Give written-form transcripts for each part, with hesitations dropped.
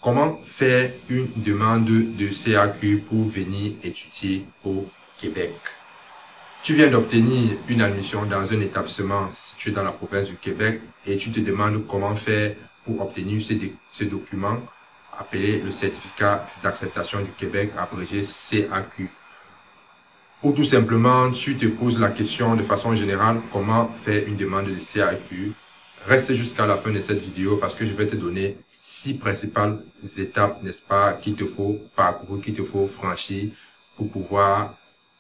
Comment faire une demande de CAQ pour venir étudier au Québec? Tu viens d'obtenir une admission dans un établissement situé dans la province du Québec et tu te demandes comment faire pour obtenir ce document appelé le certificat d'acceptation du Québec, abrégé CAQ. Ou tout simplement, tu te poses la question de façon générale, comment faire une demande de CAQ. Reste jusqu'à la fin de cette vidéo parce que je vais te donner 6 principales étapes, n'est-ce pas, qu'il te faut parcourir, qu'il te faut franchir pour pouvoir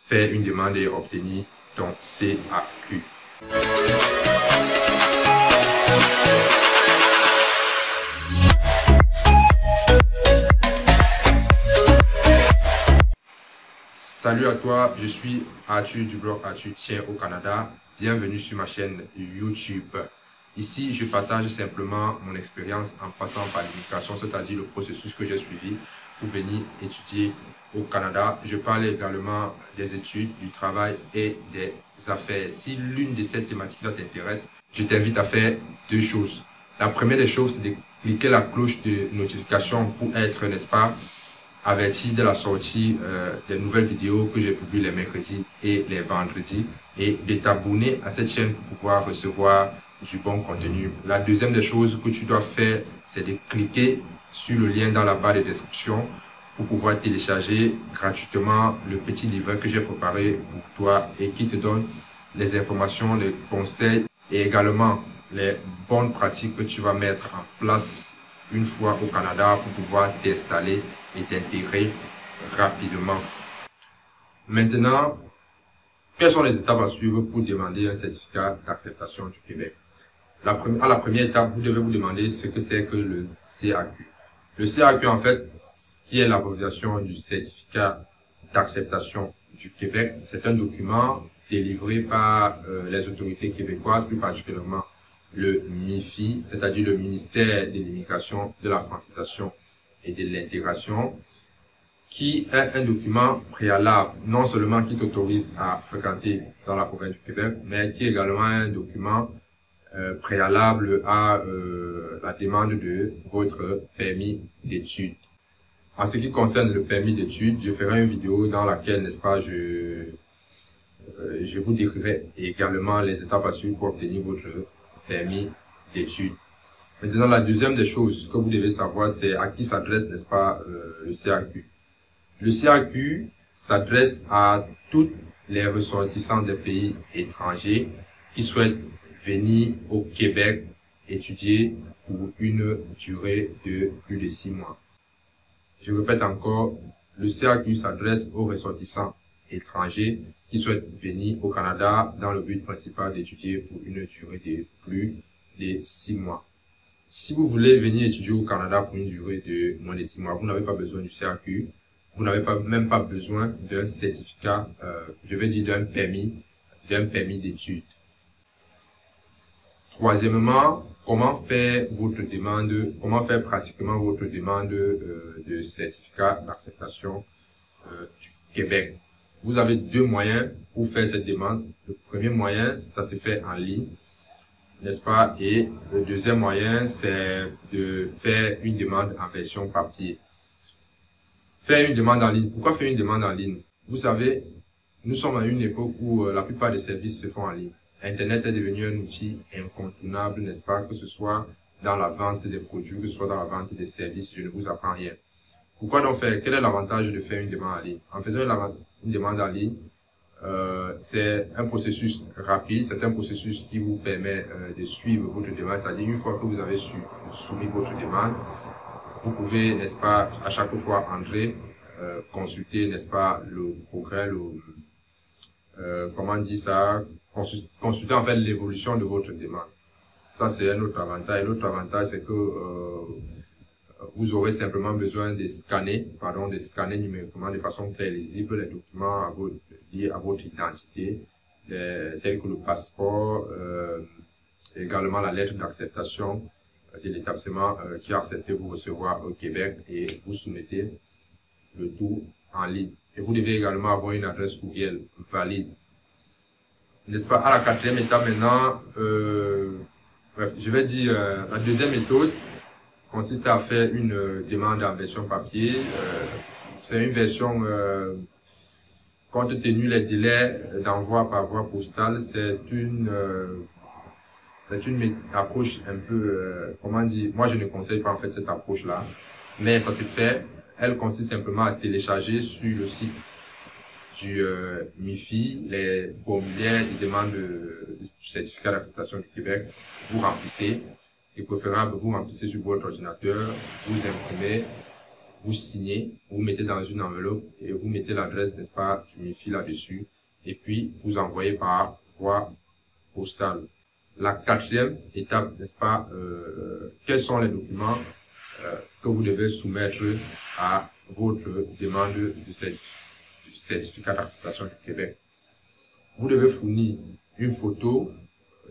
faire une demande et obtenir ton CAQ. Salut à toi, je suis Arthur du blog Arthur Tient au Canada. Bienvenue sur ma chaîne YouTube. Ici, je partage simplement mon expérience en passant par l'immigration, c'est-à-dire le processus que j'ai suivi pour venir étudier au Canada. Je parle également des études, du travail et des affaires. Si l'une de ces thématiques-là t'intéresse, je t'invite à faire 2 choses. La première des choses, c'est de cliquer la cloche de notification pour être, n'est-ce pas, averti de la sortie des nouvelles vidéos que j'ai publiées les mercredis et les vendredis et de t'abonner à cette chaîne pour pouvoir recevoir du bon contenu. La deuxième des choses que tu dois faire, c'est de cliquer sur le lien dans la barre de description pour pouvoir télécharger gratuitement le petit livret que j'ai préparé pour toi et qui te donne les informations, les conseils et également les bonnes pratiques que tu vas mettre en place une fois au Canada pour pouvoir t'installer et t'intégrer rapidement. Maintenant, quelles sont les étapes à suivre pour demander un certificat d'acceptation du Québec? La première étape, vous devez vous demander ce que c'est que le CAQ. Le CAQ, en fait, qui est l'abréviation du certificat d'acceptation du Québec, c'est un document délivré par les autorités québécoises, plus particulièrement le MIFI, c'est-à-dire le ministère de l'Immigration, de la Francisation et de l'Intégration, qui est un document préalable, non seulement qui t'autorise à fréquenter dans la province du Québec, mais qui est également un document préalable à la demande de votre permis d'études. En ce qui concerne le permis d'études, je ferai une vidéo dans laquelle, n'est-ce pas, je vous décrirai également les étapes à suivre pour obtenir votre permis d'études. Maintenant, la deuxième des choses que vous devez savoir, c'est à qui s'adresse, n'est-ce pas, le CAQ. Le CAQ s'adresse à tous les ressortissants des pays étrangers qui souhaitent venir au Québec étudier pour une durée de plus de 6 mois. Je répète encore, le CAQ s'adresse aux ressortissants étrangers qui souhaitent venir au Canada dans le but principal d'étudier pour une durée de plus de 6 mois. Si vous voulez venir étudier au Canada pour une durée de moins de 6 mois, vous n'avez pas besoin du CAQ, vous n'avez même pas besoin d'un certificat, je vais dire d'un permis d'études. Troisièmement, comment faire votre demande, comment faire pratiquement votre demande de certificat d'acceptation du Québec. Vous avez 2 moyens pour faire cette demande. Le premier moyen, ça se fait en ligne, n'est-ce pas? Et le deuxième moyen, c'est de faire une demande en version papier. Faire une demande en ligne. Pourquoi faire une demande en ligne? Vous savez, nous sommes à une époque où la plupart des services se font en ligne. Internet est devenu un outil incontournable, n'est-ce pas? Que ce soit dans la vente des produits, que ce soit dans la vente des services, je ne vous apprends rien. Pourquoi donc faire? Quel est l'avantage de faire une demande en ligne? En faisant une demande en ligne, c'est un processus rapide, c'est un processus qui vous permet de suivre votre demande, c'est-à-dire une fois que vous avez soumis votre demande, vous pouvez, n'est-ce pas, à chaque fois entrer, consulter, n'est-ce pas, le progrès, comment on dit ça, consulter en fait l'évolution de votre demande. Ça, c'est un autre avantage. L'autre avantage, c'est que vous aurez simplement besoin de scanner numériquement de façon très lisible les documents liés à votre identité, tels que le passeport, également la lettre d'acceptation de l'établissement qui a accepté vous recevoir au Québec, et vous soumettez le tout en ligne. Et vous devez également avoir une adresse courriel valide. N'est-ce pas? À la 4e étape maintenant, bref, je vais dire la deuxième méthode consiste à faire une demande en version papier. C'est une version, compte tenu les délais d'envoi par voie postale, c'est une approche un peu, comment dire, moi je ne conseille pas en fait cette approche-là, mais ça se fait. Elle consiste simplement à télécharger sur le site du MIFI les formulaires de demande du certificat d'acceptation du Québec. Vous remplissez, et préférable, vous remplissez sur votre ordinateur, vous imprimez, vous signez, vous mettez dans une enveloppe et vous mettez l'adresse, n'est-ce pas, du MIFI là-dessus, et puis vous envoyez par voie postale. La quatrième étape, n'est-ce pas, quels sont les documents que vous devez soumettre à votre demande de certificat d'acceptation du Québec. Vous devez fournir une photo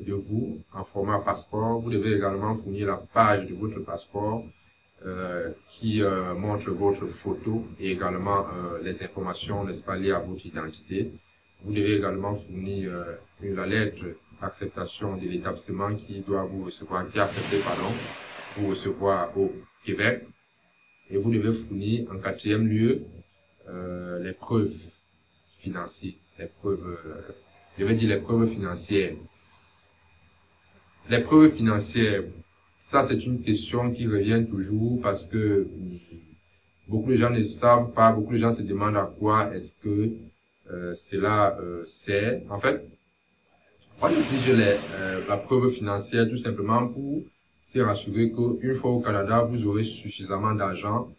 de vous en format passeport. Vous devez également fournir la page de votre passeport qui montre votre photo et également les informations, n'est-ce pas, liées à votre identité. Vous devez également fournir la lettre d'acceptation de l'établissement qui doit vous recevoir, qui a accepté, pardon, vous recevoir au Québec. Et vous devez fournir en quatrième lieu les preuves financières, les preuves, je vais dire les preuves financières. Les preuves financières, ça c'est une question qui revient toujours parce que beaucoup de gens ne savent pas, beaucoup de gens se demandent à quoi est-ce que cela sert. En fait, on exige la preuve financière tout simplement pour se rassurer qu'une fois au Canada, vous aurez suffisamment d'argent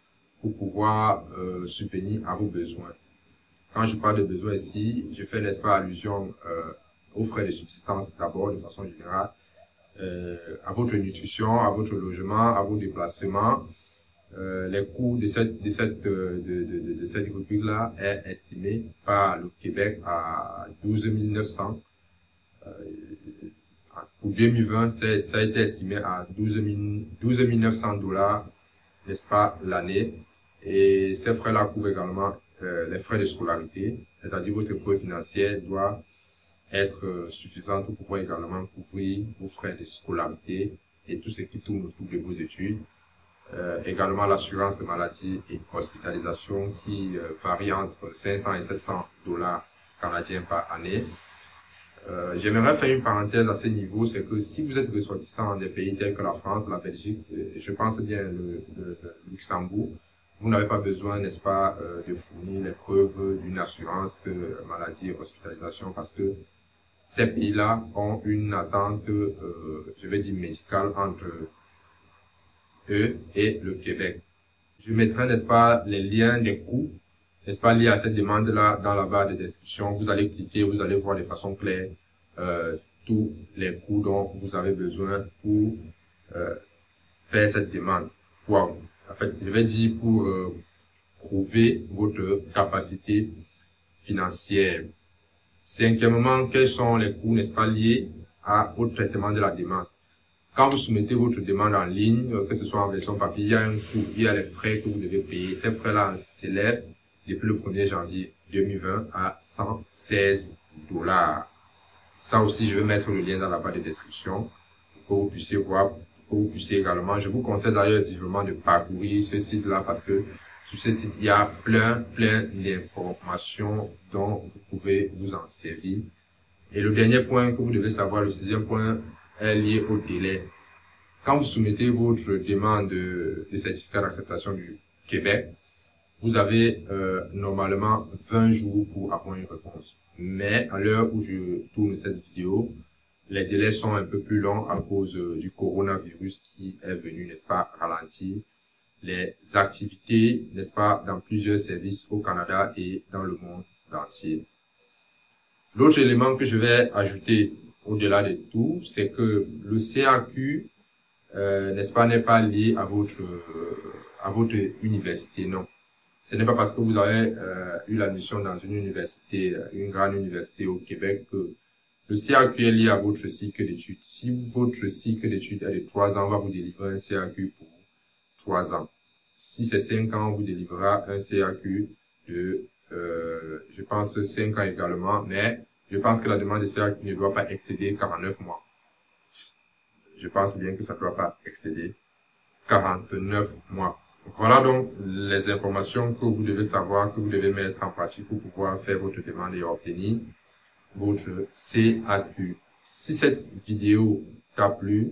pour pouvoir subvenir à vos besoins. Quand je parle de besoins ici, je fais, n'est-ce pas, allusion aux frais de subsistance d'abord, de façon générale, à votre nutrition, à votre logement, à vos déplacements. Les coûts de cette rubrique-là est estimé par le Québec à 12 900. Pour 2020, ça a été estimé à 12 900 $, n'est-ce pas, l'année. Et ces frais-là couvrent également les frais de scolarité, c'est-à-dire votre preuve financière doit être suffisante pour pouvoir également couvrir vos frais de scolarité et tout ce qui tourne autour de vos études. Également l'assurance maladie et hospitalisation qui varie entre 500 et 700 $ canadiens par année. J'aimerais faire une parenthèse à ce niveau, c'est que si vous êtes ressortissant des pays tels que la France, la Belgique, je pense bien le Luxembourg, vous n'avez pas besoin, n'est-ce pas, de fournir les preuves d'une assurance maladie et hospitalisation parce que ces pays-là ont une attente, je vais dire médicale entre eux et le Québec. Je mettrai, n'est-ce pas, les liens des coûts, n'est-ce pas, liés à cette demande-là dans la barre de description. Vous allez cliquer, vous allez voir de façon claire tous les coûts dont vous avez besoin pour faire cette demande. Wow. En fait, je vais dire pour prouver votre capacité financière. Cinquièmement, quels sont les coûts, n'est-ce pas, liés au traitement de la demande. Quand vous soumettez votre demande en ligne, que ce soit en version papier, il y a un coût, il y a les frais que vous devez payer. Ces frais-là s'élèvent depuis le 1er janvier 2020 à 116 $. Ça aussi, je vais mettre le lien dans la barre de description pour que vous puissiez voir, pour que vous puissiez également. Je vous conseille d'ailleurs vivement de parcourir ce site-là parce que sur ce site, il y a plein d'informations dont vous pouvez vous en servir. Et le dernier point que vous devez savoir, le sixième point, est lié au délai. Quand vous soumettez votre demande de certificat d'acceptation du Québec, vous avez normalement 20 jours pour avoir une réponse. Mais à l'heure où je tourne cette vidéo, les délais sont un peu plus longs à cause du coronavirus qui est venu, n'est-ce pas, ralentir les activités, n'est-ce pas, dans plusieurs services au Canada et dans le monde entier. L'autre élément que je vais ajouter au-delà de tout, c'est que le CAQ, n'est-ce pas, n'est pas lié à votre université, non. Ce n'est pas parce que vous avez eu l'admission dans une université, une grande université au Québec, que le CAQ est lié à votre cycle d'études. Si votre cycle d'études est de 3 ans, on va vous délivrer un CAQ pour 3 ans. Si c'est 5 ans, on vous délivrera un CAQ de, je pense, 5 ans également, mais je pense que la demande de CAQ ne doit pas excéder 49 mois. Je pense bien que ça ne doit pas excéder 49 mois. Voilà donc les informations que vous devez savoir, que vous devez mettre en pratique pour pouvoir faire votre demande et obtenir votre CAQ. Si cette vidéo t'a plu,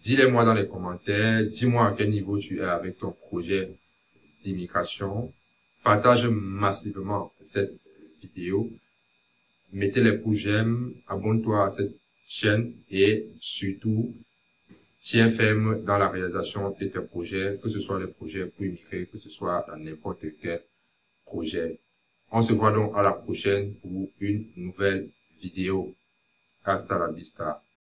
dis-le-moi dans les commentaires, dis-moi à quel niveau tu es avec ton projet d'immigration. Partage massivement cette vidéo. Mettez les pouces j'aime, abonne-toi à cette chaîne et surtout, tiens ferme dans la réalisation de tes projets, que ce soit les projets pour immigrer, que ce soit dans n'importe quel projet. On se voit donc à la prochaine pour une nouvelle vidéo. Hasta la vista.